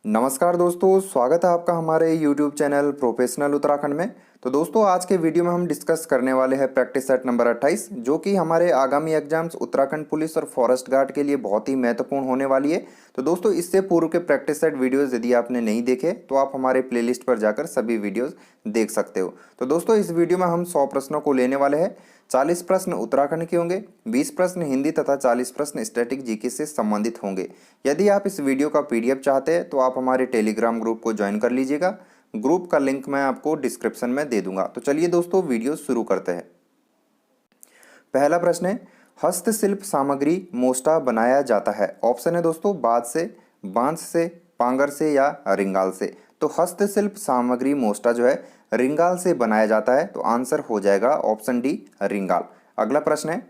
नमस्कार दोस्तों, स्वागत है आपका हमारे YouTube चैनल प्रोफेशनल उत्तराखंड में। तो दोस्तों, आज के वीडियो में हम डिस्कस करने वाले हैं प्रैक्टिस सेट नंबर 28, जो कि हमारे आगामी एग्जाम्स उत्तराखंड पुलिस और फॉरेस्ट गार्ड के लिए बहुत ही महत्वपूर्ण होने वाली है। तो दोस्तों, इससे पूर्व के प्रैक्टिस सेट वीडियोस यदि आपने नहीं देखे तो आप हमारे प्लेलिस्ट पर जाकर सभी वीडियोस देख सकते हो। तो दोस्तों, इस वीडियो में हम 100 प्रश्नों को लेने वाले हैं। 40 प्रश्न उत्तराखंड के होंगे, 20 प्रश्न हिंदी तथा 40 प्रश्न स्टैटिक जीके से संबंधित होंगे। यदि आप इस वीडियो का पीडीएफ चाहते हैं तो आप हमारे टेलीग्राम ग्रुप को ज्वाइन कर लीजिएगा। ग्रुप का लिंक मैं आपको डिस्क्रिप्शन में दे दूंगा। तो चलिए दोस्तों, वीडियो शुरू करते हैं। पहला प्रश्न है, हस्तशिल्प सामग्री मोस्टा बनाया जाता है। ऑप्शन है दोस्तों बांस से, बांस से, पांगर से या रिंगाल से। तो हस्तशिल्प सामग्री मोस्टा जो है रिंगाल से बनाया जाता है। तो आंसर हो जाएगा ऑप्शन डी रिंगाल। अगला प्रश्न है,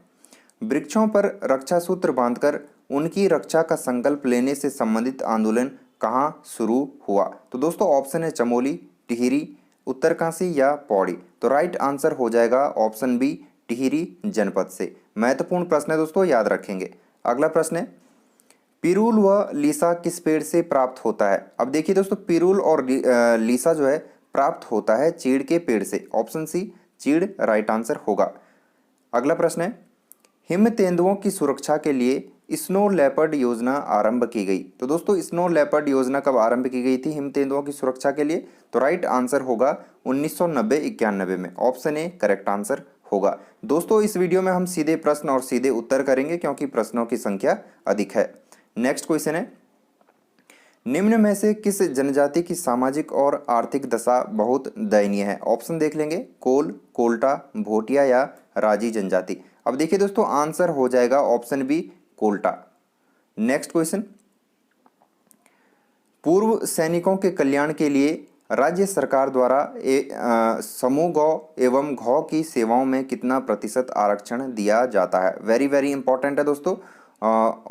वृक्षों पर रक्षा सूत्र बांधकर उनकी रक्षा का संकल्प लेने से संबंधित आंदोलन कहाँ शुरू हुआ। तो दोस्तों, ऑप्शन है चमोली, टिहरी, उत्तरकाशी या पौड़ी। तो राइट आंसर हो जाएगा ऑप्शन बी टिहरी जनपद से। महत्वपूर्ण प्रश्न है दोस्तों, याद रखेंगे। अगला प्रश्न है, पिरूल व लीसा किस पेड़ से प्राप्त होता है। अब देखिए दोस्तों, पिरूल और लीसा जो है प्राप्त होता है चीड़ के पेड़ से। ऑप्शन सी चीड़ राइट आंसर होगा। अगला प्रश्न है, हिम तेंदुओं की सुरक्षा के लिए स्नो लेपर्ड योजना आरंभ की गई। तो दोस्तों, स्नो लेपर्ड योजना कब आरंभ की गई थी हिम तेंदुओं की सुरक्षा के लिए। तो राइट आंसर होगा 1990-91 में। ऑप्शन ए करेक्ट आंसर होगा। दोस्तों, इस वीडियो में हम सीधे प्रश्न और सीधे उत्तर करेंगे क्योंकि प्रश्नों की संख्या अधिक है। नेक्स्ट क्वेश्चन है, निम्न में से किस जनजाति की सामाजिक और आर्थिक दशा बहुत दयनीय है। ऑप्शन देख लेंगे, कोल, कोल्टा, भोटिया या राजी जनजाति। अब देखिए दोस्तों, आंसर हो जाएगा ऑप्शन बी कोल्टा। नेक्स्ट क्वेश्चन, पूर्व सैनिकों के कल्याण के लिए राज्य सरकार द्वारा समूह गौ एवं घौ की सेवाओं में कितना प्रतिशत आरक्षण दिया जाता है। वेरी वेरी इंपॉर्टेंट है दोस्तों।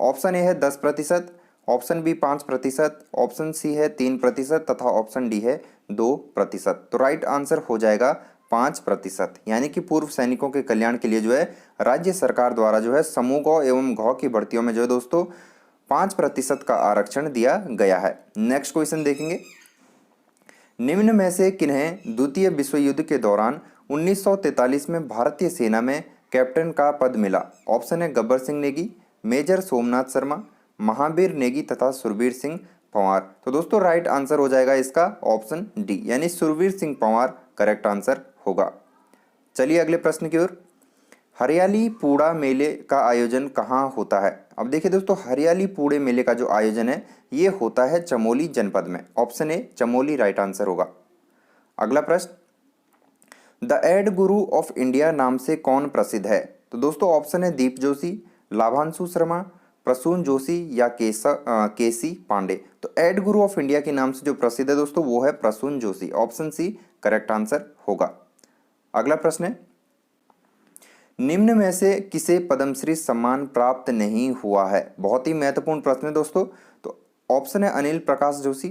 ऑप्शन ए है 10%, ऑप्शन बी 5%, ऑप्शन सी है 3% तथा ऑप्शन डी है 2%। तो राइट आंसर हो जाएगा 5%। यानी कि पूर्व सैनिकों के कल्याण के लिए जो है राज्य सरकार द्वारा जो है समूह गौ एवं घौ की भर्तियों में जो है दोस्तों 5% का आरक्षण दिया गया है। नेक्स्ट क्वेश्चन देखेंगे, निम्न में से किन्हें द्वितीय विश्व युद्ध के दौरान 1943 में भारतीय सेना में कैप्टन का पद मिला। ऑप्शन है गब्बर सिंह नेगी, मेजर सोमनाथ शर्मा, महावीर नेगी तथा सुरवीर सिंह पंवार। तो दोस्तों, राइट आंसर हो जाएगा इसका ऑप्शन डी, यानी सुरवीर सिंह पंवार करेक्ट आंसर होगा। चलिए अगले प्रश्न की ओर, हरियाली पूड़ा मेले का आयोजन कहाँ होता है। अब देखिए दोस्तों, हरियाली पूड़े मेले का जो आयोजन है ये होता है चमोली जनपद में। Option A Chamoli right answer होगा। अगला प्रश्न, the add Guru of India नाम से कौन प्रसिद्ध है। तो दोस्तों, ऑप्शन है दीप जोशी, लाभांशु शर्मा, प्रसून जोशी या केसी पांडे। तो एड गुरु ऑफ इंडिया के नाम से जो प्रसिद्ध है दोस्तों वो है Prasoon Joshi. Option C correct answer होगा। अगला प्रश्न है, निम्न में से किसे पद्मश्री सम्मान प्राप्त नहीं हुआ है। बहुत ही महत्वपूर्ण प्रश्न है दोस्तों। तो ऑप्शन है अनिल प्रकाश जोशी,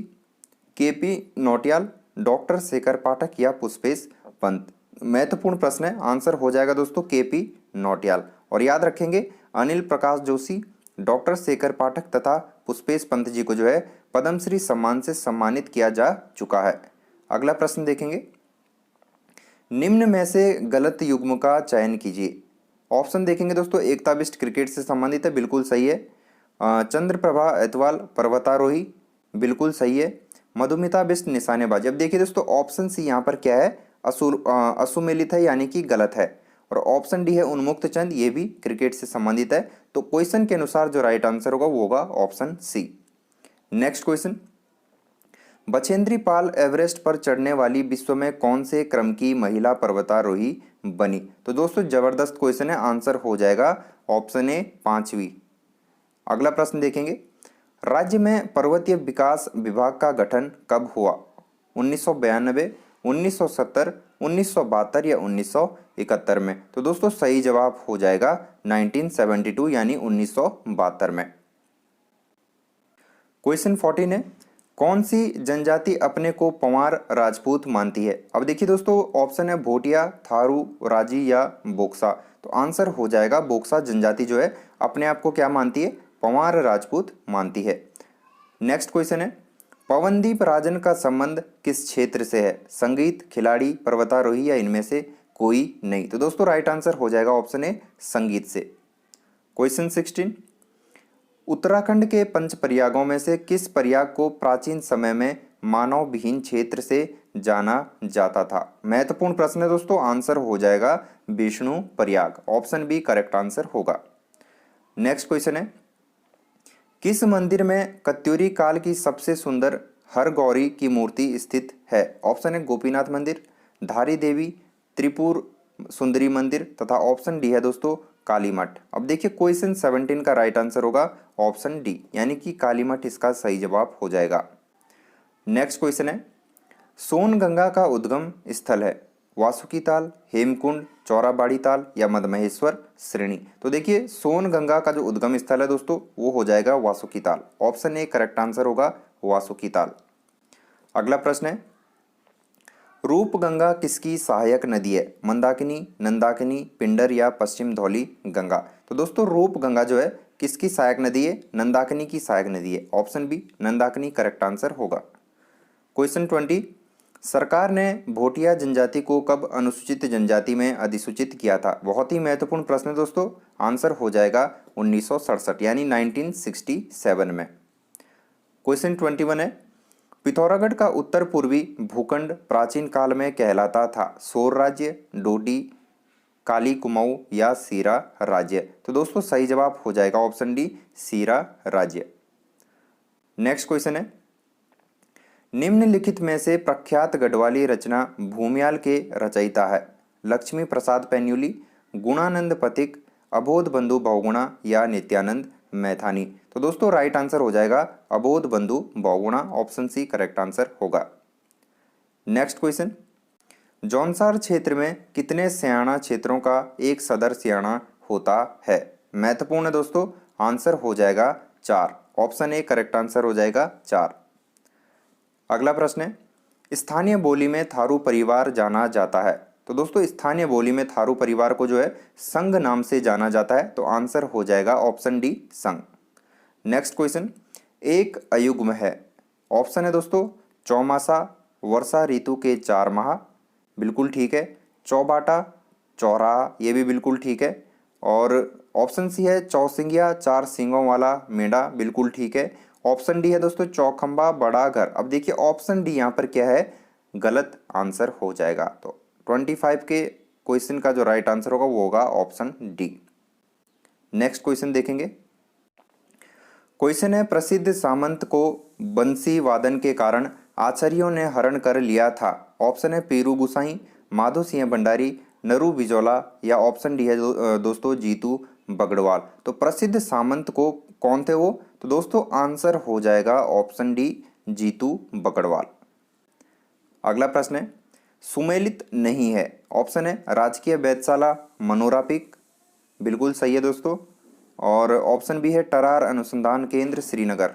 केपी नौटियाल, डॉक्टर शेखर पाठक या पुष्पेश पंत। महत्वपूर्ण प्रश्न है, आंसर हो जाएगा दोस्तों केपी नौटियाल। और याद रखेंगे, अनिल प्रकाश जोशी, डॉक्टर शेखर पाठक तथा पुष्पेश पंत जी को जो है पद्मश्री सम्मान से सम्मानित किया जा चुका है। अगला प्रश्न देखेंगे, निम्न में से गलत युग्म का चयन कीजिए। ऑप्शन देखेंगे दोस्तों, एकता बिष्ट क्रिकेट से संबंधित है, बिल्कुल सही है। चंद्रप्रभा एतवाल पर्वतारोही, बिल्कुल सही है। मधुमिता बिष्ट निशानेबाजी। अब देखिए दोस्तों, ऑप्शन सी यहाँ पर क्या है, असुमेलित है, यानी कि गलत है। और ऑप्शन डी है उन्मुक्त चंद, ये भी क्रिकेट से संबंधित है। तो क्वेश्चन के अनुसार जो राइट आंसर होगा वो होगा option C. Next question, Bachendri Pal Everest पर चढ़ने वाली विश्व में कौन से क्रम की महिला पर्वतारोही बनी। तो दोस्तों, जबरदस्त क्वेश्चन है, आंसर हो जाएगा ऑप्शन ए 5वीं। अगला प्रश्न देखेंगे, राज्य में पर्वतीय विकास विभाग का गठन कब हुआ। 1992, 1970, 1972 या 1971 में। तो दोस्तों, सही जवाब हो जाएगा 1972 यानी 1972 में। क्वेश्चन 14 है, कौन सी जनजाति अपने को पंवार राजपूत मानती है। अब देखिए दोस्तों, ऑप्शन है भोटिया, थारू, राजी या बोक्सा। तो आंसर हो जाएगा बोक्सा जनजाति जो है अपने आप को क्या मानती है, पंवार राजपूत मानती है। नेक्स्ट क्वेश्चन है, पवनदीप राजन का संबंध किस क्षेत्र से है? संगीत, खिलाड़ी, पर्वतारोही या इनमें से कोई नहीं? तो दोस्तों राइट आंसर हो जाएगा ऑप्शन ए संगीत से। क्वेश्चन 16, उत्तराखंड के पंच प्रयागों में से किस प्रयाग को प्राचीन समय में मानव विहीन क्षेत्र से जाना जाता था? महत्वपूर्ण प्रश्न है दोस्तों, आंसर हो जाएगा Vishnu Prayag, option B correct answer होगा। नेक्स्ट क्वेश्चन है, किस मंदिर में कत्यूरी काल की सबसे सुंदर हरगौरी की मूर्ति स्थित है? ऑप्शन है गोपीनाथ मंदिर, धारी देवी, त्रिपुर सुंदरी मंदिर तथा ऑप्शन डी है दोस्तों काली मठ। अब देखिए क्वेश्चन 17 का राइट आंसर होगा ऑप्शन डी, यानी कि काली मठ इसका सही जवाब हो जाएगा। नेक्स्ट क्वेश्चन है, सोनगंगा का उद्गम स्थल है वासुकी ताल, हेमकुंड, चौराबाड़ी ताल या मदमहेश्वर श्रेणी? तो देखिए सोनगंगा का जो उद्गम स्थल है दोस्तों वो हो जाएगा वासुकी ताल, ऑप्शन ए करेक्ट आंसर होगा वासुकी ताल। अगला प्रश्न है, रूपगंगा किसकी सहायक नदी है? मंदाकिनी, नंदाकिनी, पिंडर या पश्चिम धौली गंगा? तो दोस्तों रूपगंगा जो है किसकी सहायक नदी है? नंदाकिनी की सहायक नदी है, option B Nandakini correct answer होगा। क्वेश्चन 20, सरकार ने भोटिया जनजाति को कब अनुसूचित जनजाति में अधिसूचित किया था? बहुत ही महत्वपूर्ण प्रश्न है दोस्तों, आंसर हो जाएगा 1967 यानी 1967 में। क्वेश्चन 21 है, पिथौरागढ़ का उत्तर पूर्वी भूखंड प्राचीन काल में कहलाता था सोर राज्य, डोडी, काली कुमाऊं या सीरा राज्य? तो दोस्तों सही जवाब हो जाएगा ऑप्शन डी सीरा राज्य। नेक्स्ट क्वेश्चन है, निम्नलिखित में से प्रख्यात गढ़वाली रचना भूमियाल के रचयिता है? लक्ष्मी प्रसाद पैन्युली, गुणानंद पथिक, अबोध बंधु बहुगुणा या नित्यानंद मैथानी? तो दोस्तों राइट आंसर हो जाएगा Abodh Bandhu Bahuguna, option C correct answer होगा। नेक्स्ट क्वेश्चन, जौनसार क्षेत्र में कितने स्याणा क्षेत्रों का एक सदर स्याणा होता है? महत्वपूर्ण है दोस्तों, आंसर हो जाएगा 4, ऑप्शन ए करेक्ट आंसर हो जाएगा 4। अगला प्रश्न है, स्थानीय बोली में थारू परिवार जाना जाता है? तो दोस्तों स्थानीय बोली में थारू परिवार को जो है संघ नाम से जाना जाता है, तो आंसर हो जाएगा ऑप्शन डी संघ। नेक्स्ट क्वेश्चन, एक अयुग्म है, ऑप्शन है दोस्तों चौमासा, वर्षा ऋतु के 4 माह, बिल्कुल ठीक है, चौबाटा, चौराहा, ये भी बिल्कुल ठीक है, और ऑप्शन सी है चौसिंगिया, 4 सींगों वाला मेंढा, बिल्कुल ठीक है, ऑप्शन डी है दोस्तों चौखंबा बड़ा घर। अब देखिए ऑप्शन डी यहाँ पर क्या है, गलत आंसर हो जाएगा, तो 25 के क्वेश्चन का जो राइट आंसर होगा वो होगा ऑप्शन डी। नेक्स्ट क्वेश्चन देखेंगे, क्वेश्चन है, प्रसिद्ध सामंत को बंसी वादन के कारण आचार्यों ने हरण कर लिया था? ऑप्शन है पीरू गुसाई, माधो सिंह भंडारी, नरू बिजौला या ऑप्शन डी है दोस्तों जीतू बगड़वाल? तो प्रसिद्ध सामंत को कौन थे वो? तो दोस्तों आंसर हो जाएगा ऑप्शन डी जीतू बगड़वाल। अगला प्रश्न है, सुमेलित नहीं है, ऑप्शन है राजकीय वेधशाला मनोरापिक, बिल्कुल सही है दोस्तों, और ऑप्शन बी है टरार अनुसंधान केंद्र श्रीनगर।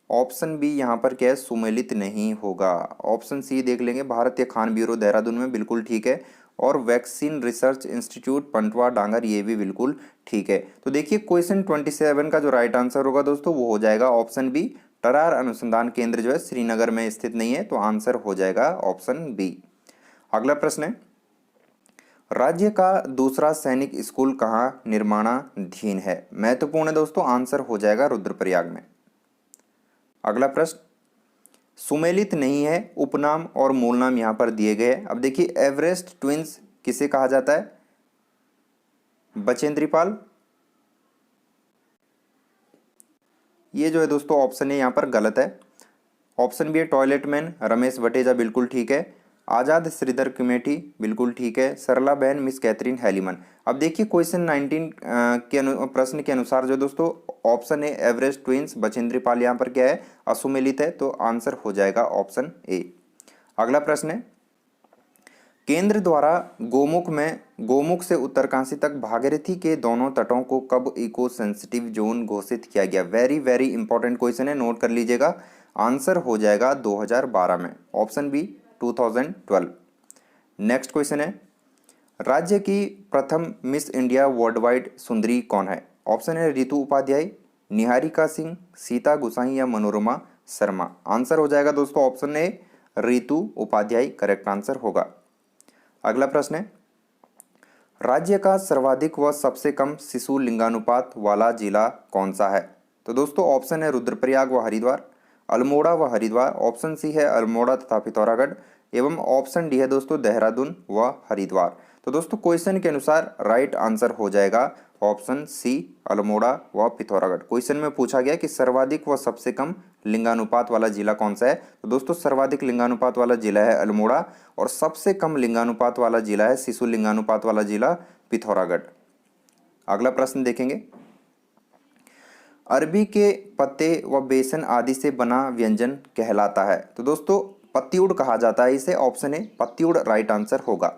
ऑप्शन बी यहाँ पर क्या है, सुमेलित नहीं होगा। ऑप्शन सी देख लेंगे, भारतीय खान ब्यूरो देहरादून में, बिल्कुल ठीक है, और वैक्सीन रिसर्च इंस्टीट्यूट पंटवा डांगर, ये भी बिल्कुल ठीक है। तो देखिए क्वेश्चन 27 का जो राइट आंसर होगा दोस्तों वो हो जाएगा ऑप्शन बी, टरार अनुसंधान केंद्र जो है श्रीनगर में स्थित नहीं है, तो आंसर हो जाएगा ऑप्शन बी। अगला प्रश्न है, राज्य का दूसरा सैनिक स्कूल कहाँ निर्माणाधीन है? महत्वपूर्ण है दोस्तों, आंसर हो जाएगा रुद्रप्रयाग में। अगला प्रश्न, सुमेलित नहीं है, उपनाम और मूल नाम यहाँ पर दिए गए हैं। अब देखिए एवरेस्ट ट्विंस किसे कहा जाता है? बचेंद्री पाल, ये जो है दोस्तों ऑप्शन है यहाँ पर गलत है। ऑप्शन बी है टॉयलेट मैन रमेश वटेजा, बिल्कुल ठीक है, आजाद श्रीधर कमेटी, बिल्कुल ठीक है, सरला बहन मिस कैथरीन हेलीमन। अब देखिए क्वेश्चन 19 के प्रश्न के अनुसार जो दोस्तों ऑप्शन है एवरेस्ट ट्विंस बचेंद्री पाल यहाँ पर क्या है, असुमेलित है, तो आंसर हो जाएगा ऑप्शन ए। अगला प्रश्न है, केंद्र द्वारा गोमुख से उत्तरकाशी तक भागीरथी के दोनों तटों को कब इको सेंसिटिव जोन घोषित किया गया? वेरी वेरी इंपॉर्टेंट क्वेश्चन है, नोट कर लीजिएगा, आंसर हो जाएगा 2012 में, ऑप्शन बी 2012। नेक्स्ट क्वेश्चन है, राज्य की प्रथम मिस इंडिया वर्ल्ड वाइड सुंदरी कौन है? ऑप्शन है रितु उपाध्याय, निहारिका सिंह, सीता गुसाई या मनोरमा शर्मा। आंसर हो जाएगा दोस्तों option A Ritu Upadhyay correct answer होगा। अगला प्रश्न है, राज्य का सर्वाधिक व सबसे कम शिशु लिंगानुपात वाला जिला कौन सा है? तो दोस्तों ऑप्शन है रुद्रप्रयाग व हरिद्वार, अल्मोड़ा व हरिद्वार, ऑप्शन सी है अल्मोड़ा तथा पिथौरागढ़ एवं ऑप्शन डी है दोस्तों देहरादून व हरिद्वार। तो दोस्तों क्वेश्चन के अनुसार राइट आंसर हो जाएगा ऑप्शन सी अल्मोड़ा व पिथौरागढ़। क्वेश्चन में पूछा गया कि सर्वाधिक व सबसे कम लिंगानुपात वाला जिला कौन सा है? तो दोस्तों सर्वाधिक लिंगानुपात वाला जिला है अल्मोड़ा और सबसे कम लिंगानुपात वाला जिला है, शिशु लिंगानुपात वाला जिला पिथौरागढ़। अगला प्रश्न देखेंगे, अरबी के पत्ते व बेसन आदि से बना व्यंजन कहलाता है? तो दोस्तों पत्तीउड़ कहा जाता है इसे, ऑप्शन ए पत्तीउड़ राइट आंसर होगा।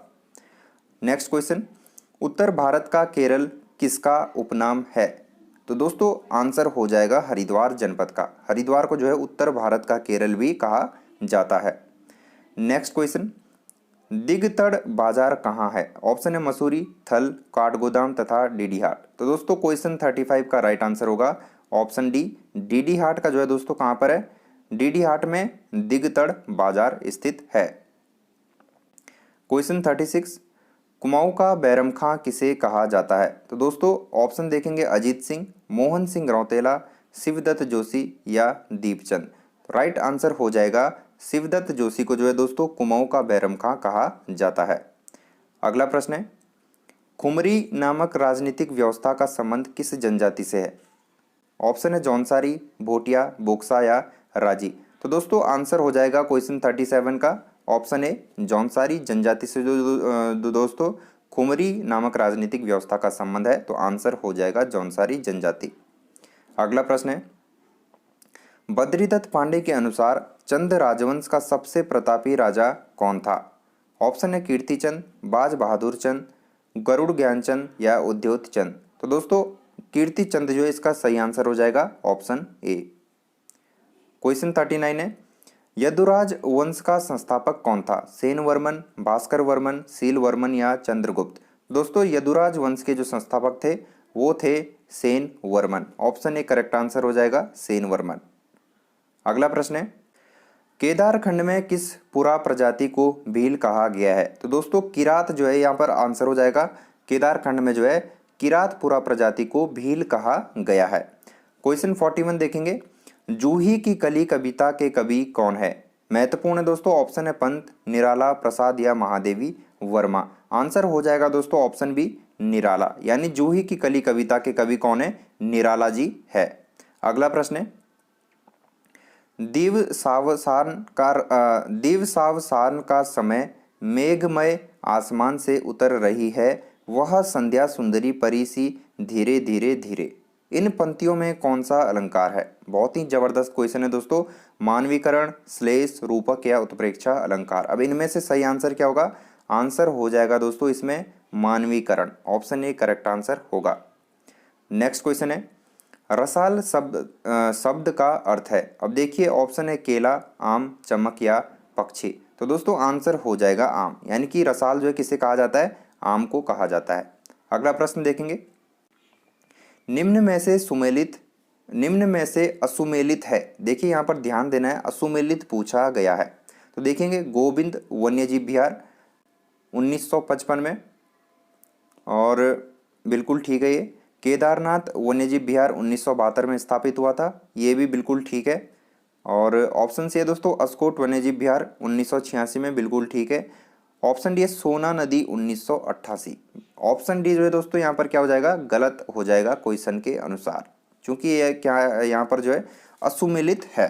नेक्स्ट क्वेश्चन, उत्तर भारत का केरल किसका उपनाम है? तो दोस्तों आंसर हो जाएगा हरिद्वार जनपद का। हरिद्वार को जो है उत्तर भारत का केरल भी कहा जाता है। नेक्स्ट क्वेश्चन, दिगतड़ बाजार कहाँ है? ऑप्शन है मसूरी, थल, काठगोदाम तथा डीडी हाट। तो दोस्तों क्वेश्चन 35 का राइट आंसर होगा ऑप्शन डी डीडी हाट का जो है दोस्तों कहाँ पर है? डीडी हाट में दिगतड़ बाजार स्थित है। क्वेश्चन 36, कुमाऊं का बैरम खां किसे कहा जाता है? तो दोस्तों ऑप्शन देखेंगे अजीत सिंह, मोहन सिंह रौतेला, शिवदत्त जोशी या दीपचंद। राइट आंसर हो जाएगा शिवदत्त जोशी को जो है दोस्तों कुमाऊं का बैरम खां कहा जाता है। अगला प्रश्न है, खुमरी नामक राजनीतिक व्यवस्था का संबंध किस जनजाति से है? ऑप्शन है जौनसारी, भोटिया, बोक्सा या राजी। तो दोस्तों आंसर हो जाएगा क्वेश्चन 37 का ऑप्शन ए जौनसारी जनजाति से जो दोस्तों खुमरी नामक राजनीतिक व्यवस्था का संबंध है, तो आंसर हो जाएगा जौनसारी जनजाति। अगला प्रश्न है, बद्रीदत्त पांडे के अनुसार चंद राजवंश का सबसे प्रतापी राजा कौन था? ऑप्शन है कीर्तिचंद, बाज बहादुर चंद, गरुड़ ज्ञानचंद या उद्योत चंद। तो दोस्तों कीर्तिचंद जो है इसका सही आंसर हो जाएगा ऑप्शन ए। क्वेश्चन 39 है, यदुराज वंश का संस्थापक कौन था? सेन वर्मन, भास्कर वर्मन, सील वर्मन या चंद्रगुप्त। दोस्तों यदुराज वंश के जो संस्थापक थे वो थे Sen Varman. Option A correct answer हो जाएगा सेन वर्मन। अगला प्रश्न है, केदार खंड में किस पुरा प्रजाति को भील कहा गया है? तो दोस्तों किरात जो है यहाँ पर आंसर हो जाएगा। केदार खंड में जो है किरात पुरा प्रजाति को भील कहा गया है। क्वेश्चन 41 देखेंगे, जूही की कली कविता के कवि कौन है? महत्वपूर्ण है दोस्तों, ऑप्शन है पंत, निराला, प्रसाद या महादेवी वर्मा। आंसर हो जाएगा दोस्तों ऑप्शन बी निराला, यानी जूही की कली कविता के कवि कौन है? निराला जी है। अगला प्रश्न है, दिवसावसान का समय मेघमय आसमान से उतर रही है, वह संध्या सुंदरी परी सी धीरे धीरे धीरे। इन पंक्तियों में कौन सा अलंकार है? बहुत ही जबरदस्त क्वेश्चन है दोस्तों। मानवीकरण, श्लेष, रूपक या उत्प्रेक्षा अलंकार। अब इनमें से सही आंसर क्या होगा? आंसर हो जाएगा दोस्तों इसमें मानवीकरण। ऑप्शन ए करेक्ट आंसर होगा। नेक्स्ट क्वेश्चन है, रसाल शब्द का अर्थ है? अब देखिए ऑप्शन है केला, आम, चमक या पक्षी। तो दोस्तों आंसर हो जाएगा आम, यानी कि रसाल जो है किसे कहा जाता है? आम को कहा जाता है। अगला प्रश्न देखेंगे, निम्न में से असुमेलित है। देखिए यहाँ पर ध्यान देना है, असुमेलित पूछा गया है। तो देखेंगे गोविंद वन्यजीव विहार 1955 में, और बिल्कुल ठीक है। ये केदारनाथ वन्यजीव विहार 1972 में स्थापित हुआ था, ये भी बिल्कुल ठीक है। और ऑप्शन सी है दोस्तों अस्कोट वन्यजीव विहार 1986 में, बिल्कुल ठीक है। ऑप्शन डी है सोना नदी 1988। ऑप्शन डी जो है दोस्तों यहाँ पर क्या हो जाएगा? गलत हो जाएगा क्वेश्चन के अनुसार, क्योंकि ये क्या यहाँ पर जो है असुमेलित है।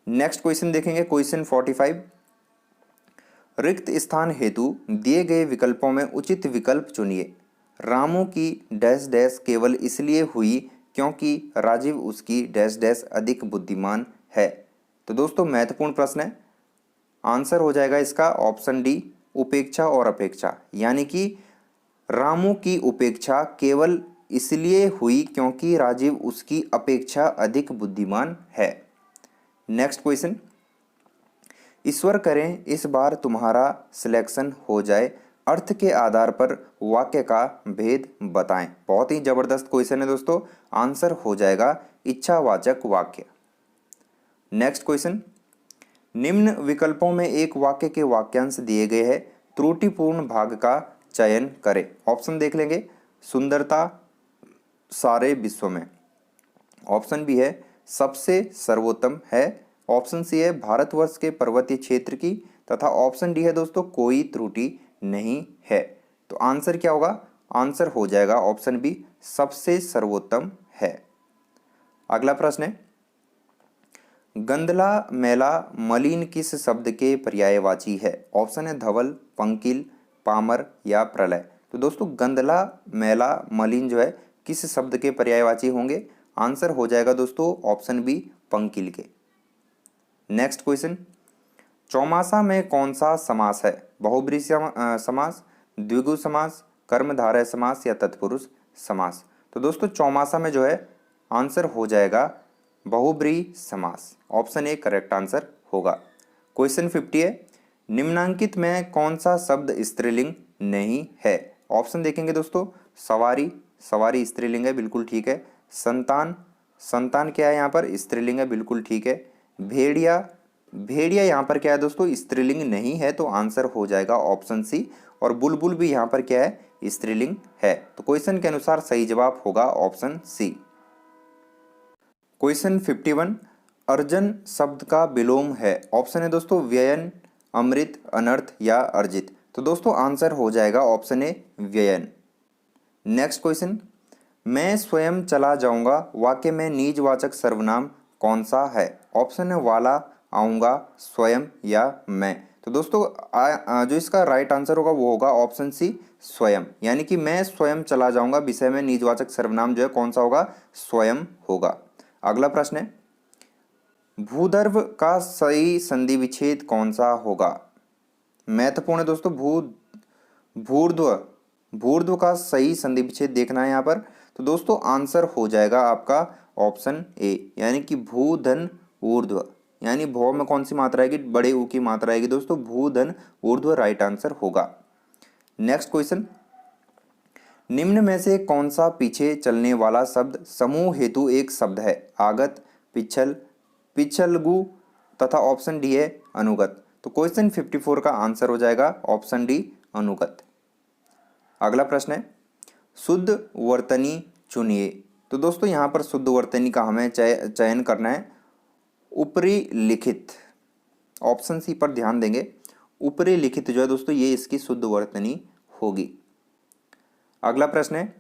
नेक्स्ट क्वेश्चन देखेंगे, क्वेश्चन 45, रिक्त स्थान हेतु दिए गए विकल्पों में उचित विकल्प चुनिए। रामू की डैश डैश केवल इसलिए हुई क्योंकि राजीव उसकी डैश डैश अधिक बुद्धिमान है। तो दोस्तों महत्वपूर्ण प्रश्न है, आंसर हो जाएगा इसका ऑप्शन डी उपेक्षा और अपेक्षा, यानी कि रामू की उपेक्षा केवल इसलिए हुई क्योंकि राजीव उसकी अपेक्षा अधिक बुद्धिमान है। नेक्स्ट क्वेश्चन, ईश्वर करें इस बार तुम्हारा सिलेक्शन हो जाए, अर्थ के आधार पर वाक्य का भेद बताएं। बहुत ही जबरदस्त क्वेश्चन है दोस्तों, आंसर हो जाएगा इच्छावाचक वाक्य। नेक्स्ट क्वेश्चन, निम्न विकल्पों में एक वाक्य के वाक्यांश दिए गए हैं, त्रुटिपूर्ण भाग का चयन करें। ऑप्शन देख लेंगे, सुंदरता सारे विश्व में। ऑप्शन बी है सबसे सर्वोत्तम है। ऑप्शन सी है भारतवर्ष के पर्वतीय क्षेत्र की, तथा ऑप्शन डी है दोस्तों कोई त्रुटि नहीं है। तो आंसर क्या होगा? आंसर हो जाएगा ऑप्शन बी, सबसे सर्वोत्तम है। अगला प्रश्न है, गंदला, मैला, मलिन किस शब्द के पर्यायवाची है? ऑप्शन है धवल, पंकिल, पामर या प्रलय। तो दोस्तों गंदला, मैला, मलिन जो है किस शब्द के पर्यायवाची होंगे? आंसर हो जाएगा दोस्तों ऑप्शन बी, पंकिल के। नेक्स्ट क्वेश्चन, चौमासा में कौन सा समास है? बहुब्रीहि समास, द्विगु समास, कर्मधारय समास या तत्पुरुष समास। तो दोस्तों चौमासा में जो है आंसर हो जाएगा बहुब्रीहि समास। ऑप्शन ए करेक्ट आंसर होगा। क्वेश्चन 50 है, निम्नांकित में कौन सा शब्द स्त्रीलिंग नहीं है? ऑप्शन देखेंगे दोस्तों, सवारी, सवारी स्त्रीलिंग है, बिल्कुल ठीक है। संतान, संतान क्या है यहाँ पर? स्त्रीलिंग है, बिल्कुल ठीक है। भेड़िया, भेड़िया यहाँ पर क्या है दोस्तों? स्त्रीलिंग नहीं है, तो आंसर हो जाएगा ऑप्शन सी। और बुलबुल भी यहाँ पर क्या है? स्त्रीलिंग है। तो क्वेश्चन के अनुसार सही जवाब होगा ऑप्शन सी। क्वेश्चन 51, अर्जन शब्द का विलोम है। ऑप्शन है दोस्तों व्ययन, अमृत, अनर्थ या अर्जित। तो दोस्तों आंसर हो जाएगा ऑप्शन ए व्ययन। नेक्स्ट क्वेश्चन, मैं स्वयं चला जाऊंगा वाक्य में निजवाचक सर्वनाम कौन सा है? ऑप्शन है वाला, आऊंगा, स्वयं या मैं। तो दोस्तों जो इसका राइट आंसर होगा वो होगा ऑप्शन सी, स्वयं। यानी कि मैं स्वयं चला जाऊंगा विषय में निजवाचक सर्वनाम जो है कौन सा होगा? स्वयं होगा। अगला प्रश्न है, भूधर्व का सही संधि विच्छेद कौन सा होगा? महत्वपूर्ण है दोस्तों, भूर्ध्व, भूर्ध्व का सही संधि विच्छेद देखना है यहाँ पर। तो दोस्तों आंसर हो जाएगा आपका ऑप्शन ए, यानी कि भूधन ऊर्ध्व। यानी भौ में कौन सी मात्रा आएगी? बड़े ऊ की मात्रा आएगी दोस्तों, भूधन ऊर्ध्व राइट आंसर होगा। नेक्स्ट क्वेश्चन, निम्न में से कौन सा पीछे चलने वाला शब्द समूह हेतु एक शब्द है? आगत, पिछल, पिछलगु तथा ऑप्शन डी है अनुगत। तो क्वेश्चन 54 का आंसर हो जाएगा ऑप्शन डी, अनुगत। अगला प्रश्न है, शुद्ध वर्तनी चुनिए। तो दोस्तों यहाँ पर शुद्ध वर्तनी का हमें चयन करना है ऊपरी लिखित। ऑप्शन सी पर ध्यान देंगे, ऊपरी लिखित जो है दोस्तों ये इसकी शुद्ध वर्तनी होगी। अगला प्रश्न है,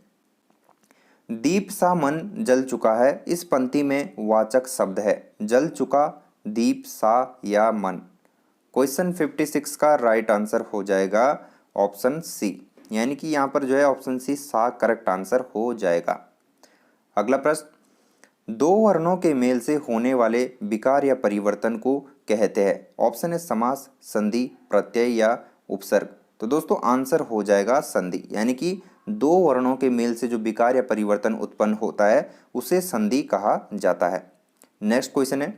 दीप सा मन जल चुका है, इस पंक्ति में वाचक शब्द है? जल चुका, दीप सा या मन। क्वेश्चन 56 का राइट आंसर हो जाएगा ऑप्शन सी, यानी कि यहाँ पर जो है ऑप्शन सी सा करेक्ट आंसर हो जाएगा। अगला प्रश्न, दो वर्णों के मेल से होने वाले विकार या परिवर्तन को कहते हैं? ऑप्शन है समास, संधि, प्रत्यय या उपसर्ग। तो दोस्तों आंसर हो जाएगा संधि, यानी कि दो वर्णों के मेल से जो विकार या परिवर्तन उत्पन्न होता है उसे संधि कहा जाता है। नेक्स्ट क्वेश्चन है,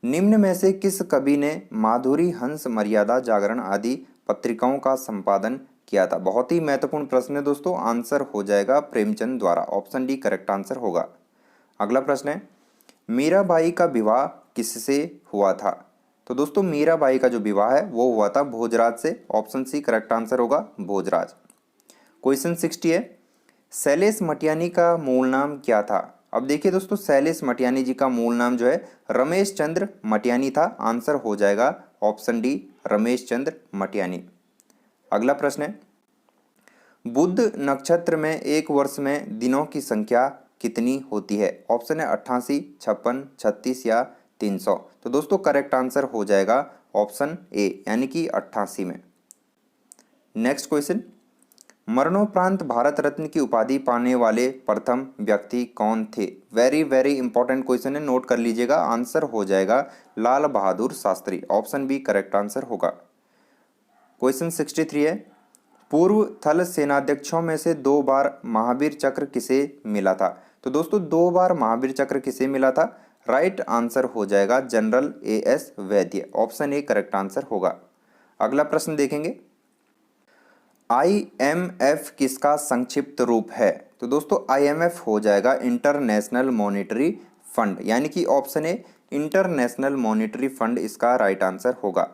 निम्न में से किस कवि ने माधुरी, हंस, मर्यादा, जागरण आदि पत्रिकाओं का संपादन किया था? बहुत ही महत्वपूर्ण प्रश्न है दोस्तों, आंसर हो जाएगा प्रेमचंद द्वारा। ऑप्शन डी करेक्ट आंसर होगा। अगला प्रश्न है, मीराबाई का विवाह किससे हुआ था? तो दोस्तों मीराबाई का जो विवाह है वो हुआ था भोजराज से। ऑप्शन सी करेक्ट आंसर होगा, भोजराज। क्वेश्चन 60 है, शैलेश मटियानी का मूल नाम क्या था? अब देखिए दोस्तों शैलेश मटियानी जी का मूल नाम जो है रमेश चंद्र मटियानी था। आंसर हो जाएगा ऑप्शन डी, रमेश चंद्र मटियानी। अगला प्रश्न है, बुध नक्षत्र में एक वर्ष में दिनों की संख्या कितनी होती है? ऑप्शन है 88, 56, 36 या 300। तो दोस्तों करेक्ट आंसर हो जाएगा ऑप्शन ए, यानी कि 88 में। नेक्स्ट क्वेश्चन, मरणोपरांत भारत रत्न की उपाधि पाने वाले प्रथम व्यक्ति कौन थे? वेरी वेरी इंपॉर्टेंट क्वेश्चन है, नोट कर लीजिएगा। आंसर हो जाएगा Lal Bahadur Shastri. Option B correct answer होगा। क्वेश्चन 63 है, पूर्व थल सेनाध्यक्षों में से 2 बार महावीर चक्र किसे मिला था? तो दोस्तों 2 बार महावीर चक्र किसे मिला था? राइट आंसर हो जाएगा general as Vaidya. Option A correct answer होगा। अगला प्रश्न देखेंगे, IMF किसका संक्षिप्त रूप है? तो दोस्तों IMF हो जाएगा इंटरनेशनल मॉनेटरी फंड, यानी कि option A international monetary fund इसका राइट आंसर होगा।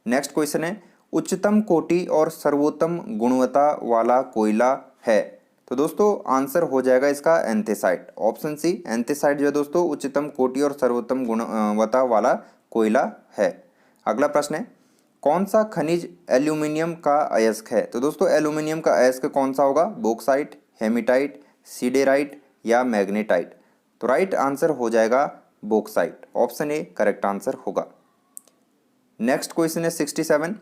नेक्स्ट क्वेश्चन है, उच्चतम कोटि और सर्वोत्तम गुणवत्ता वाला कोयला है। तो दोस्तों आंसर हो जाएगा इसका एंथेसाइट, ऑप्शन सी एंथेसाइट जो है दोस्तों उच्चतम कोटि और सर्वोत्तम गुणवत्ता वाला कोयला है। अगला प्रश्न है, कौन सा खनिज एल्यूमिनियम का अयस्क है। तो दोस्तों एल्यूमिनियम का अयस्क कौन सा होगा, बॉक्साइट, हेमेटाइट, सीडेराइट या मैग्नेटाइट। तो राइट आंसर हो जाएगा bauxite, option A correct answer होगा। नेक्स्ट क्वेश्चन है 67,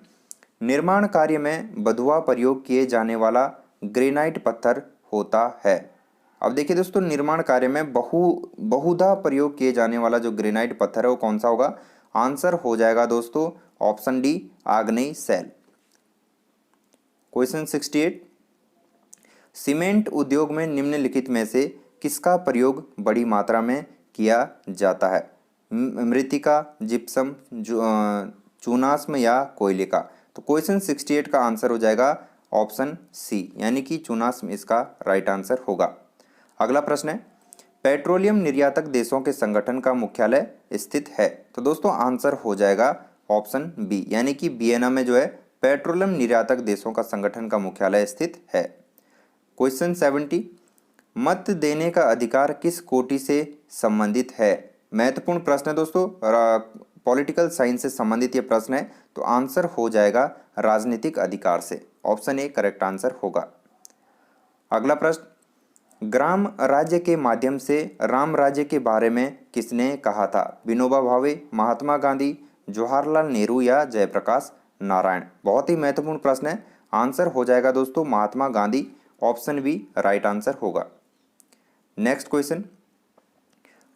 निर्माण कार्य में बधुआ प्रयोग किए जाने वाला ग्रेनाइट पत्थर होता है। अब देखिए दोस्तों निर्माण कार्य में बहुधा प्रयोग किए जाने वाला जो ग्रेनाइट पत्थर है वो कौन सा होगा, आंसर हो जाएगा दोस्तों ऑप्शन डी आग्नेय सैल। क्वेश्चन 68, सीमेंट उद्योग में निम्नलिखित में से किसका प्रयोग बड़ी मात्रा में किया जाता है, मृतिका, जिप्सम, चूनास्म या कोयले का। तो क्वेश्चन 68 का आंसर हो जाएगा ऑप्शन सी यानी कि चूनास्म इसका राइट आंसर होगा। अगला प्रश्न है, पेट्रोलियम निर्यातक देशों के संगठन का मुख्यालय स्थित है। तो दोस्तों आंसर हो जाएगा ऑप्शन बी यानी कि वियना में जो है पेट्रोलियम निर्यातक देशों का संगठन का मुख्यालय स्थित है। क्वेश्चन 70, मत देने का अधिकार किस कोटि से संबंधित है। महत्वपूर्ण प्रश्न है दोस्तों, पॉलिटिकल साइंस से संबंधित ये प्रश्न है। तो आंसर हो जाएगा राजनीतिक अधिकार से, ऑप्शन ए करेक्ट आंसर होगा। अगला प्रश्न, ग्राम राज्य के माध्यम से राम राज्य के बारे में किसने कहा था, विनोबा भावे, महात्मा गांधी, जवाहरलाल नेहरू या जयप्रकाश नारायण। बहुत ही महत्वपूर्ण प्रश्न है, आंसर हो जाएगा दोस्तों Mahatma Gandhi, option B right answer होगा। नेक्स्ट क्वेश्चन,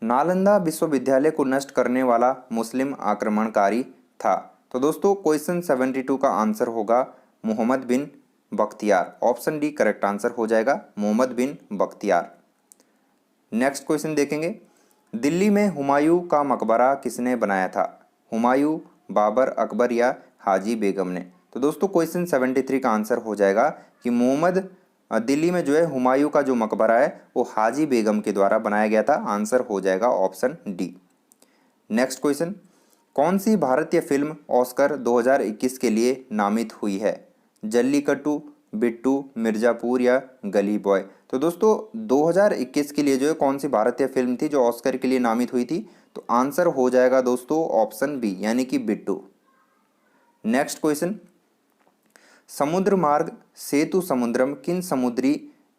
नालंदा विश्वविद्यालय को नष्ट करने वाला मुस्लिम आक्रमणकारी था। तो दोस्तों क्वेश्चन 72 का आंसर होगा Mohammad bin Bakhtiyar, option D correct answer हो जाएगा मोहम्मद बिन बख्तियार। नेक्स्ट क्वेश्चन देखेंगे, दिल्ली में हुमायूं का मकबरा किसने बनाया था, हुमायूं, बाबर, अकबर या हाजी बेगम ने। तो दोस्तों क्वेश्चन 73 का आंसर हो जाएगा कि दिल्ली में जो है हुमायूं का जो मकबरा है वो हाजी बेगम के द्वारा बनाया गया था, आंसर हो जाएगा ऑप्शन डी। नेक्स्ट क्वेश्चन, कौन सी भारतीय फिल्म ऑस्कर 2021 के लिए नामित हुई है, जल्लीकट्टू, बिट्टू, मिर्जापुर या गली बॉय। तो दोस्तों 2021 के लिए जो है कौन सी भारतीय फिल्म थी जो ऑस्कर के लिए नामित हुई थी, तो आंसर हो जाएगा दोस्तों ऑप्शन बी यानी कि बिट्टू। नेक्स्ट क्वेश्चन, समुद्र मार्ग सेतु समुद्रम किन समुद्री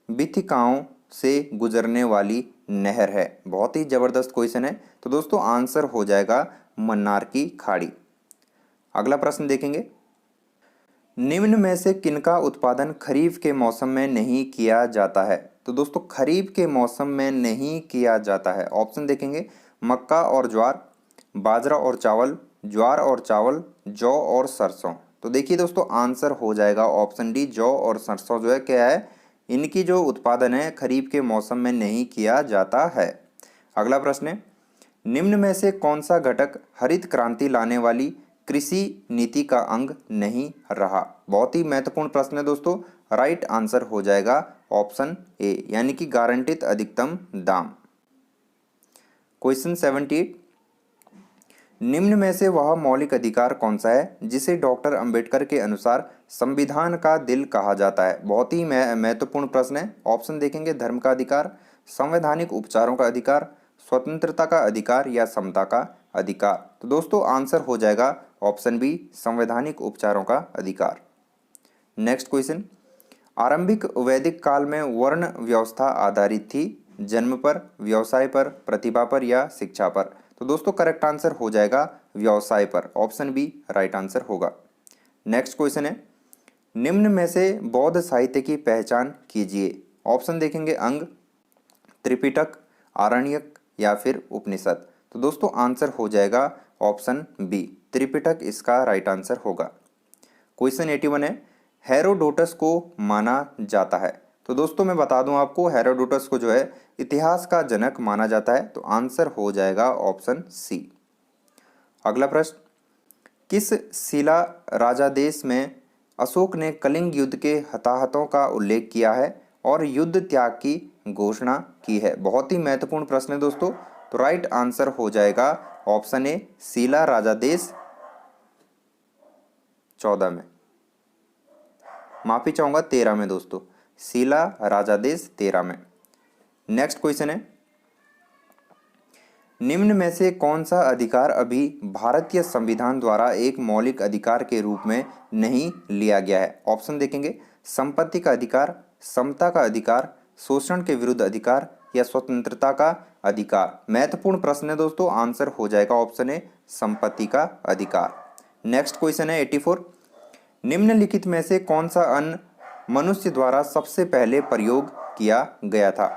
विथिकाओं से गुजरने वाली नहर है। बहुत ही जबरदस्त क्वेश्चन है, तो दोस्तों आंसर हो जाएगा मन्नार की खाड़ी। अगला प्रश्न देखेंगे, निम्न में से किनका उत्पादन खरीफ के मौसम में नहीं किया जाता है। तो दोस्तों खरीफ के मौसम में नहीं किया जाता है, ऑप्शन देखेंगे, मक्का और ज्वार, बाजरा और चावल, ज्वार और चावल, जौ और सरसों। तो देखिए दोस्तों आंसर हो जाएगा ऑप्शन डी, जौ और सरसों जो है क्या है, इनकी जो उत्पादन है खरीफ के मौसम में नहीं किया जाता है। अगला प्रश्न है, निम्न में से कौन सा घटक हरित क्रांति लाने वाली कृषि नीति का अंग नहीं रहा। बहुत ही महत्वपूर्ण प्रश्न है दोस्तों, राइट आंसर हो जाएगा ऑप्शन ए यानी कि गारंटित अधिकतम दाम। क्वेश्चन 78, निम्न में से वह मौलिक अधिकार कौन सा है जिसे डॉक्टर अंबेडकर के अनुसार संविधान का दिल कहा जाता है। बहुत ही महत्वपूर्ण प्रश्न है, ऑप्शन देखेंगे, धर्म का अधिकार, संवैधानिक उपचारों का अधिकार, स्वतंत्रता का अधिकार या समता का अधिकार। तो दोस्तों आंसर हो जाएगा ऑप्शन बी, संवैधानिक उपचारों का अधिकार। नेक्स्ट क्वेश्चन, आरंभिक वैदिक काल में वर्ण व्यवस्था आधारित थी, जन्म पर, व्यवसाय पर, प्रतिभा पर या शिक्षा पर। तो दोस्तों करेक्ट आंसर हो जाएगा व्यवसाय पर, ऑप्शन बी राइट आंसर होगा। नेक्स्ट क्वेश्चन है, निम्न में से बौद्ध साहित्य की पहचान कीजिए। ऑप्शन देखेंगे, अंग, त्रिपिटक, आरण्यक या फिर उपनिषद। तो दोस्तों आंसर हो जाएगा ऑप्शन बी, त्रिपिटक इसका राइट आंसर होगा। क्वेश्चन 81 है, हेरोडोटस को माना जाता है। तो दोस्तों मैं बता दूं आपको, हेरोडोटस को जो है इतिहास का जनक माना जाता है, तो आंसर हो जाएगा ऑप्शन सी। अगला प्रश्न, किस शिला राजादेश में अशोक ने कलिंग युद्ध के हताहतों का उल्लेख किया है और युद्ध त्याग की घोषणा की है। बहुत ही महत्वपूर्ण प्रश्न है दोस्तों, तो राइट आंसर हो जाएगा ऑप्शन ए शीला राजादेश 14 में, माफी चाहूंगा 13 में दोस्तों, शीला राजादेश 13 में। नेक्स्ट क्वेश्चन है, निम्न में से कौन सा अधिकार अभी भारतीय संविधान द्वारा एक मौलिक अधिकार के रूप में नहीं लिया गया है? ऑप्शन देखेंगे, संपत्ति का अधिकार, समता का अधिकार, शोषण के विरुद्ध अधिकार या स्वतंत्रता का अधिकार। महत्वपूर्ण प्रश्न है दोस्तों, आंसर हो जाएगा ऑप्शन ए संपत्ति का अधिकार। नेक्स्ट क्वेश्चन है 84, निम्नलिखित में से कौन सा अन्न मनुष्य द्वारा सबसे पहले प्रयोग किया गया था?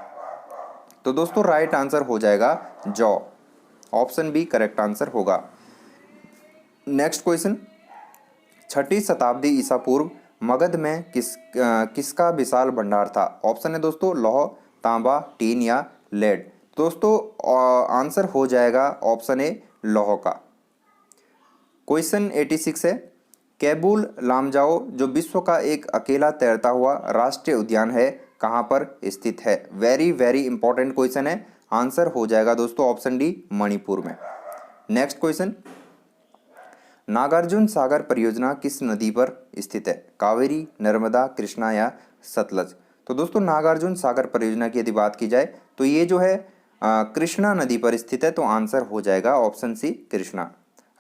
तो दोस्तों राइट आंसर हो जाएगा जौ, ऑप्शन बी करेक्ट आंसर होगा। नेक्स्ट क्वेश्चन, 6ठी शताब्दी ईसा पूर्व मगध में किसका विशाल भंडार था? ऑप्शन है दोस्तों लौह, तांबा, टीन या लेड। दोस्तों आंसर हो जाएगा ऑप्शन ए लौह का। क्वेश्चन 86 है, कैबुल लामजाओ जो विश्व का एक अकेला तैरता हुआ राष्ट्रीय उद्यान है कहाँ पर स्थित है? वेरी वेरी इंपॉर्टेंट क्वेश्चन है, आंसर हो जाएगा दोस्तों ऑप्शन डी मणिपुर में। नेक्स्ट क्वेश्चन, नागार्जुन सागर परियोजना किस नदी पर स्थित है? कावेरी, नर्मदा, कृष्णा या सतलज? तो दोस्तों नागार्जुन सागर परियोजना की यदि बात की जाए तो ये जो है कृष्णा नदी पर स्थित है, तो आंसर हो जाएगा ऑप्शन सी कृष्णा।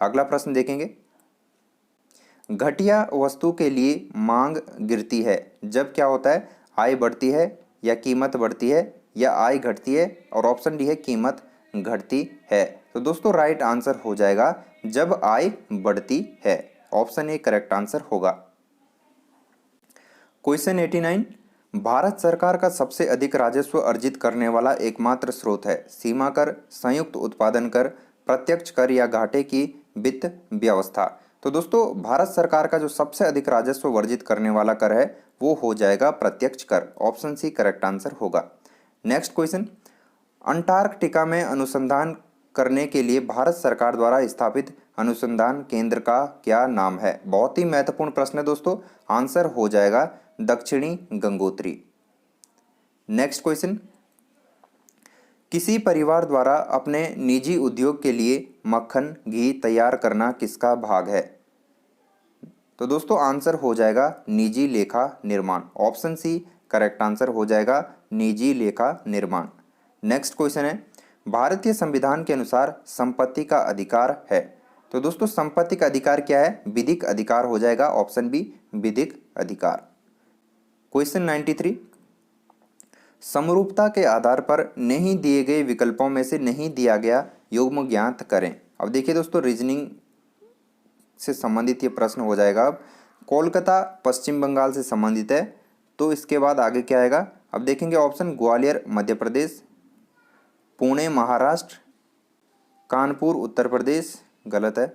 अगला प्रश्न देखेंगे, घटिया वस्तु के लिए मांग गिरती है जब क्या होता है? आय बढ़ती है या कीमत बढ़ती है या आय घटती है, और ऑप्शन डी है कीमत घटती है। तो दोस्तों राइट आंसर हो जाएगा जब आय बढ़ती है, ऑप्शन ए करेक्ट आंसर होगा। क्वेश्चन 89, भारत सरकार का सबसे अधिक राजस्व अर्जित करने वाला एकमात्र स्रोत है? सीमा कर, संयुक्त उत्पादन कर, प्रत्यक्ष कर या घाटे की वित्त व्यवस्था? तो दोस्तों भारत सरकार का जो सबसे अधिक राजस्व वर्जित करने वाला कर है वो हो जाएगा प्रत्यक्ष कर, ऑप्शन सी करेक्ट आंसर होगा। नेक्स्ट क्वेश्चन, अंटार्कटिका में अनुसंधान करने के लिए भारत सरकार द्वारा स्थापित अनुसंधान केंद्र का क्या नाम है? बहुत ही महत्वपूर्ण प्रश्न है दोस्तों, आंसर हो जाएगा दक्षिणी गंगोत्री। नेक्स्ट क्वेश्चन, किसी परिवार द्वारा अपने निजी उद्योग के लिए मक्खन घी तैयार करना किसका भाग है? तो दोस्तों आंसर हो जाएगा निजी लेखा निर्माण, ऑप्शन सी करेक्ट आंसर हो जाएगा निजी लेखा निर्माण। नेक्स्ट क्वेश्चन है, भारतीय संविधान के अनुसार संपत्ति का अधिकार है? तो दोस्तों संपत्ति का अधिकार क्या है? विधिक अधिकार हो जाएगा, ऑप्शन बी विधिक अधिकार। क्वेश्चन 93, समरूपता के आधार पर नहीं दिए गए विकल्पों में से नहीं दिया गया युग्म ज्ञात करें। अब देखिए दोस्तों रीजनिंग से संबंधित ये प्रश्न हो जाएगा। अब कोलकाता पश्चिम बंगाल से संबंधित है, तो इसके बाद आगे क्या आएगा? अब देखेंगे ऑप्शन, ग्वालियर मध्य प्रदेश, पुणे महाराष्ट्र, कानपुर उत्तर प्रदेश, गलत है,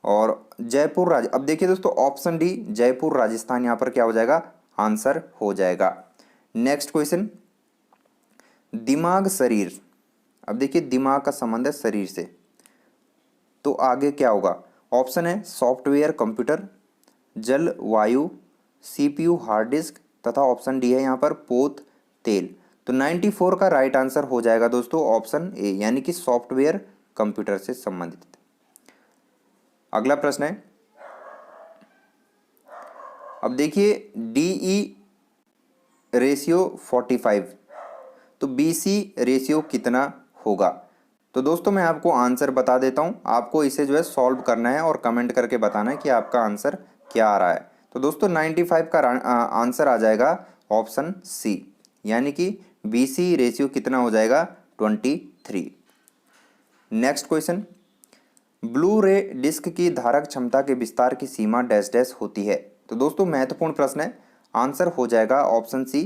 और जयपुर अब देखिए दोस्तों ऑप्शन डी जयपुर राजस्थान यहाँ पर क्या हो जाएगा? आंसर हो जाएगा। नेक्स्ट क्वेश्चन, दिमाग शरीर, अब देखिए दिमाग का संबंध है शरीर से, तो आगे क्या होगा? ऑप्शन है सॉफ्टवेयर कंप्यूटर, जल वायु, सीपीयू हार्ड डिस्क, तथा ऑप्शन डी है यहाँ पर पोत तेल। तो 94 का राइट आंसर हो जाएगा दोस्तों ऑप्शन ए, यानी कि सॉफ्टवेयर कंप्यूटर से संबंधित। अगला प्रश्न है, अब देखिए डीई रेशियो 45, तो बीसी रेशियो कितना होगा? तो दोस्तों मैं आपको आंसर बता देता हूं, आपको इसे जो है सॉल्व करना है और कमेंट करके बताना है कि आपका आंसर क्या आ रहा है। तो दोस्तों 95 का आंसर आ जाएगा ऑप्शन सी, यानी कि बीसी रेशियो कितना हो जाएगा? 23। नेक्स्ट क्वेश्चन, ब्लू रे डिस्क की धारक क्षमता के विस्तार की सीमा डैश डैश होती है? तो दोस्तों महत्वपूर्ण प्रश्न है, आंसर हो जाएगा ऑप्शन सी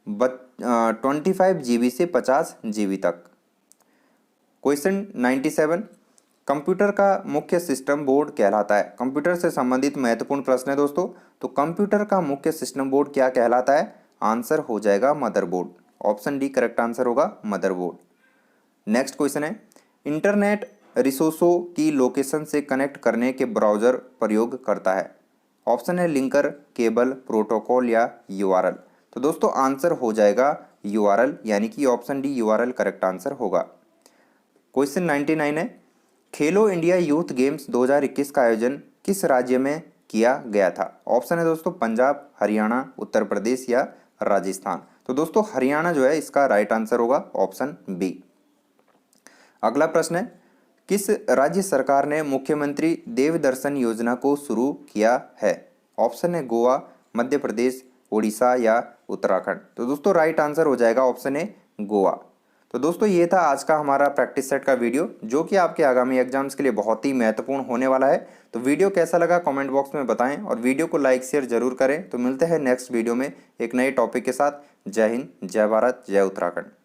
25 GB से 50 GB तक। क्वेश्चन 97, कंप्यूटर का मुख्य सिस्टम बोर्ड कहलाता है? कंप्यूटर से संबंधित महत्वपूर्ण प्रश्न है दोस्तों, तो कंप्यूटर का मुख्य सिस्टम बोर्ड क्या कहलाता है? आंसर हो जाएगा motherboard, option D correct answer होगा मदरबोर्ड। नेक्स्ट क्वेश्चन है, इंटरनेट रिसोर्सों की लोकेशन से कनेक्ट करने के ब्राउजर प्रयोग करता है? ऑप्शन है लिंकर, केबल, प्रोटोकॉल या यूआरएल। तो दोस्तों आंसर हो जाएगा यूआरएल, यानी कि option D URL correct answer होगा। क्वेश्चन 99 है, खेलो इंडिया यूथ गेम्स 2021 का आयोजन किस राज्य में किया गया था? ऑप्शन है दोस्तों पंजाब, हरियाणा, उत्तर प्रदेश या राजस्थान। तो दोस्तों हरियाणा जो है इसका राइट आंसर होगा, ऑप्शन बी। अगला प्रश्न है, किस राज्य सरकार ने मुख्यमंत्री देवदर्शन योजना को शुरू किया है? ऑप्शन है गोवा, मध्य प्रदेश, उड़ीसा या उत्तराखंड। तो दोस्तों राइट आंसर हो जाएगा ऑप्शन ए गोवा। तो दोस्तों ये था आज का हमारा प्रैक्टिस सेट का वीडियो, जो कि आपके आगामी एग्जाम्स के लिए बहुत ही महत्वपूर्ण होने वाला है। तो वीडियो कैसा लगा कमेंट बॉक्स में बताएं और वीडियो को लाइक शेयर जरूर करें। तो मिलते हैं नेक्स्ट वीडियो में एक नए टॉपिक के साथ। जय हिंद, जय भारत, जय उत्तराखंड।